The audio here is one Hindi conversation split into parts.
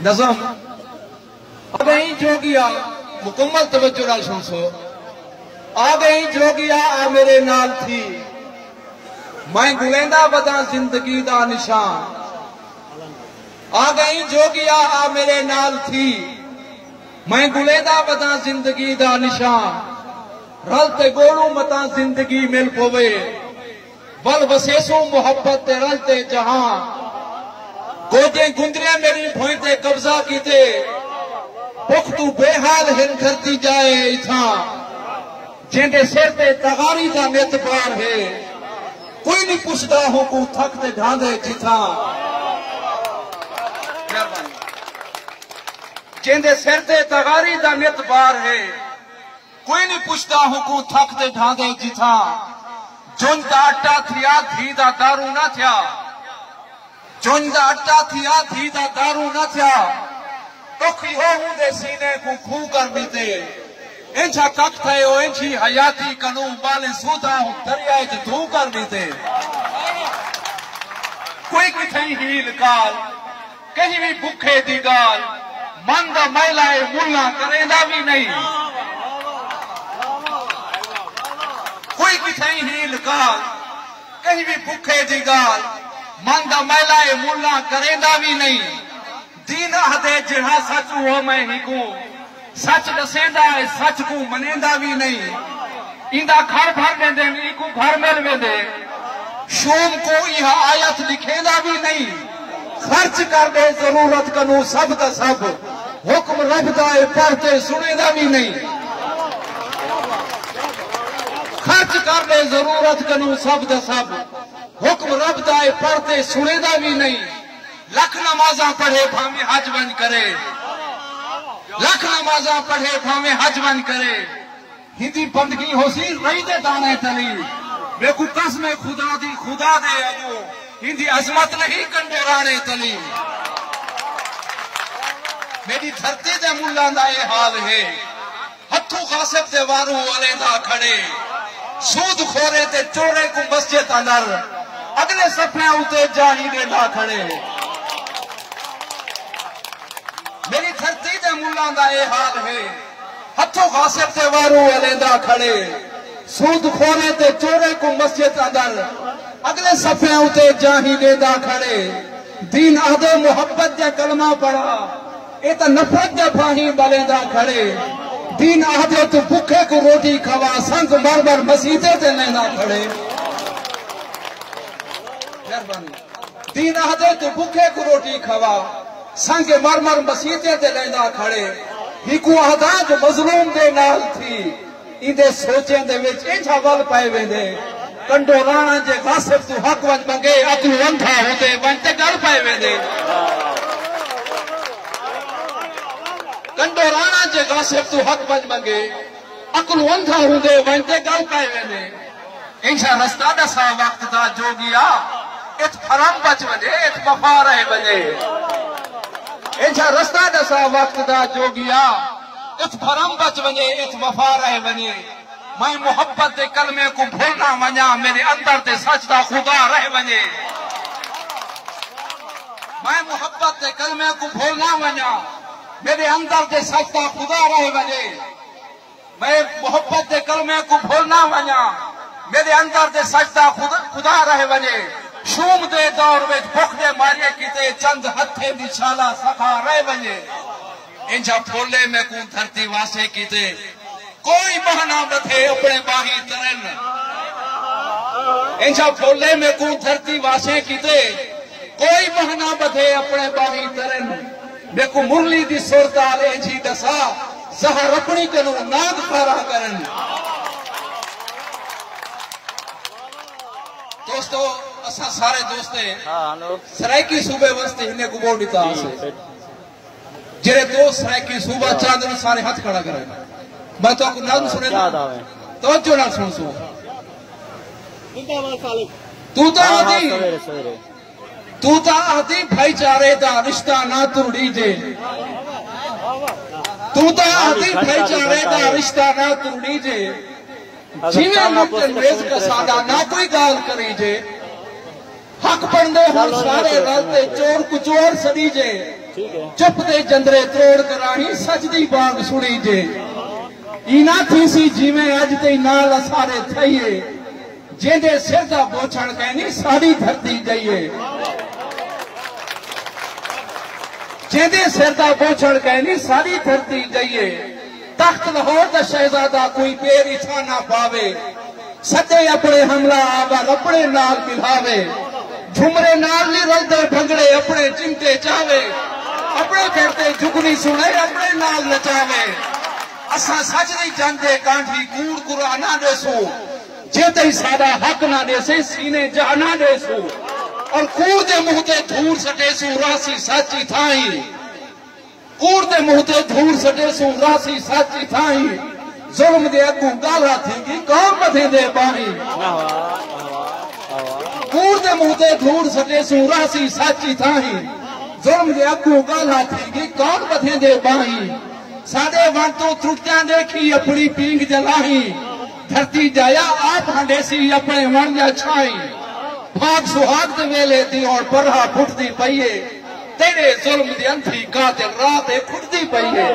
नज़म आ गई जोगिया, मुकम्मल तवज्जो नाल सुनो। आ गई जोगिया आ मेरे नाल थी, मैं गुलेंदा बदा जिंदगी दा निशान। आ गई जोगिया आ मेरे नाल थी, मैं गुलेंदा बदा जिंदगी दा निशान। रलते गोलू मता जिंदगी मिल पवे, बल वसेसो मोहब्बत ते रलते जहां। गोजे गुंदरिया मेरी भोई ते कब्जा कीते, पुख्तू बेहाल हिन करती जाए इथा। जेंदे सिर ते तगारी दा नित पार है, कोई नहीं पुछदा हो को थक ते ढांदे जिथा। जेंदे सिर ते तगारी दा नित पार है, कोई नहीं पुछदा हो को थक ते ढांदे जिथा। जुन दा अट्टा थिया धी दा दारू ना थिया, जुन दा अट्टा थिया धी दा दारू ना थिया। दुखी हो दे सीने को खू कर बीते, इंछा कख थे ओ इंछी हयाती कनू बाले सूता हूं दरियाए च धू कर बीते। कोई किथे हील काल, कहीं भी भुखे दी गाल, मन दा मैलाए मुल्ला करेंदा भी नहीं। कोई किथे हील काल, कहीं भी भुखे दी गाल, मन दा मैलाए मुल्ला करेंदा भी नहीं। दीन आदे जिहा सच हो मैं ही को, सच दसेंदा है सच को मनेंदा भी नहीं। इंदा घर भर वेंदे इको घर मिल वेंदे, शूम को यह आयत लिखेंदा भी नहीं। खर्च कर दे जरूरत कनू सब दा सब, हुक्म रबदा है पढ़ते सुनेंदा भी नहीं। खर्च कर दे जरूरत कनू सब दा सब, हुक्म रबदा है पढ़ते सुनेंदा भी नहीं। लख नमाजा पढ़े भावे हज बन करे, लख नमाजा पढ़े भावे हज बन करे। हिंदी बंदगी होसी रही दे दाने तली, बेकू कसम खुदा दी खुदा दे अगो, हिंदी अजमत नहीं कंडोराने तली। मेरी धरती दे मुल्ला दा ये हाल है, हथू कासिब दे वारू वाले दा खड़े। सूद खोरे ते चोरे को मस्जिद अंदर, अगले सफे उते जाही दे दा खड़े। मेरी धरती दे मुल्ला दा ये हाल है, हथों गासिब ते वारू वाले दा खड़े। सूद खोरे ते चोरे को मस्जिद अंदर, अगले सफे उते जाही दे दा खड़े। दीन आदे मोहब्बत दे कलमा पढ़ा, ए ता नफरत दे फाही बले दा खड़े। दीन आदे तू भूखे को रोटी खवा, संग मरमर मसीदे ते लेना खड़े। दीन आदे तू भूखे को रोटी खवा, संग मरमर मसीते ते लेंदा खड़े। हिकू आदा जो मजलूम दे नाल थी, इंदे सोचें दे विच इंछा वल पाए वेंदे। कंडो राणा जे गासिब तू हक वंज मंगे, अकल वंधा होंदे वंज ते गल पाए वेंदे। कंडो राणा जे गासिब तू हक वंज मंगे, अकल वंधा होंदे वंज ते गल पाए वेंदे। इंछा रस्ता दसा वक्त दा जोगिया, इत फरम बच वजे इत वफा रह वजे। इंछा रस्ता दसा वक्त दा जोगिया, इत भरम बच वने इत वफा रह वने। मैं मोहब्बत दे कलमे को भूलना वना, मेरे अंदर ते सच दा खुदा रह वने। मैं मोहब्बत दे कलमे को भूलना वना, मेरे अंदर ते सच दा खुदा रह वने। मैं मोहब्बत दे कलमे को भूलना वना, मेरे अंदर ते सच दा खुदा रह वने। शूम दे दौर में भुख दे मारिए किते, चंद हथे दी छाला सखा रह वने। इंजा फोले में को धरती वासे किते, कोई बहाना बथे अपने बाही तरन। इंजा फोले में को धरती वासे किते, कोई बहाना बथे अपने बाही तरन। देखो मुरली दी सुरताल इंजी दसा, जहर अपनी कनू नाद खरा करन। दोस्तों असा सारे दोस्ते सरायकी सूबे वस्ते इन्हें को बोल दिता से जेरे दोस्त सरायकी सूबा चांदन सारे हाथ खड़ा करे। मैं तो आपको नाम सुने तो जो ना सुन सो तू तो आदि भाईचारे दा रिश्ता ना तुरड़ी जे। तू तो आदि भाईचारे दा रिश्ता ना तुरड़ी जे। जिवे मुमकिन रेज का सादा ना कोई गाल करी जे। हक बंदे हर सारे रलते चोर कुचोर सड़ी जे। चुप दे जंदरे तोड़ करानी सजदी बाग सुनी जे इना थी सी जिमें अज ते नाल असारे थईए जेंदे सिर दा बोछण कहनी साड़ी धरती जाइए जेंदे सिर दा बोछण कहनी साड़ी धरती जाइए तख्त लाहौर दा शहजादा कोई पैर इछा ना पावे सदे अपने हमला आवा अपने नाल मिलावे झुमरे नाल नी रलदे भंगड़े अपने चिमटे चावे अपने फिरते जुगनी सुने अपने नाल नचावे असा सच दी जानते कांठी कूड़ कुरा ना देसू जे तई सादा हक ना देसे सीने जा ना देसू और कूड़ दे मुंह ते धूड़ सटेसू रासी साची थाई कूड़ दे मुंह ते धूड़ सटेसू रासी साची थाई जुल्म दे अगू गाला थींगी कौन मथे दे बाही कूड़ दे मुंह ते धूड़ सटेसू रासी साची थाई जुल्म दे अगू गाला थींगी कौन मथे दे बाही साडे वन तो त्रुटियां देखी अपनी पींग जलाही धरती जाया आप हंडेसी अपने वन जा छाई भाग सुहाग दे वेले दी और परहा फुटदी पईए तेरे जुल्म दी अंधी कातिल रात खुटदी पईए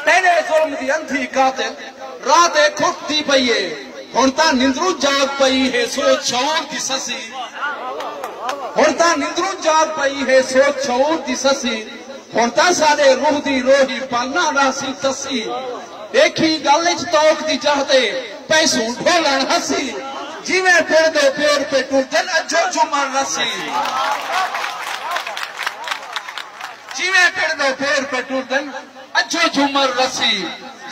तेरे जुल्म दी अंधी कातिल रात खुटदी पईए हुण तां निंदरू जाग पई है सोच शौर दी ससी हुण तां निंदरू जाग पई है सोच शौर दी ससी हुण तां साडे रूह दी रोही पालना रासी तसी देखी गल च तोक दी चाहते पैसू ढोलन हसी जिवें फिर दे पेड़ पे टूटन अजो झुमर रसी जिवें फिर दे पेड़ पे टूटन अजो झुमर रसी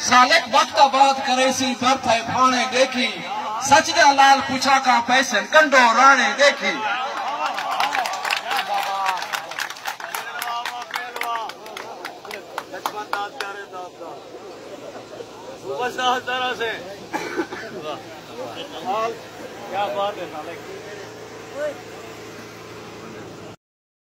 सालक वक्त बात करे सी बर्थ है फाने देखी सच दे लाल पूछा का पैसे कंडो राणे देखी तरह से क्या बात है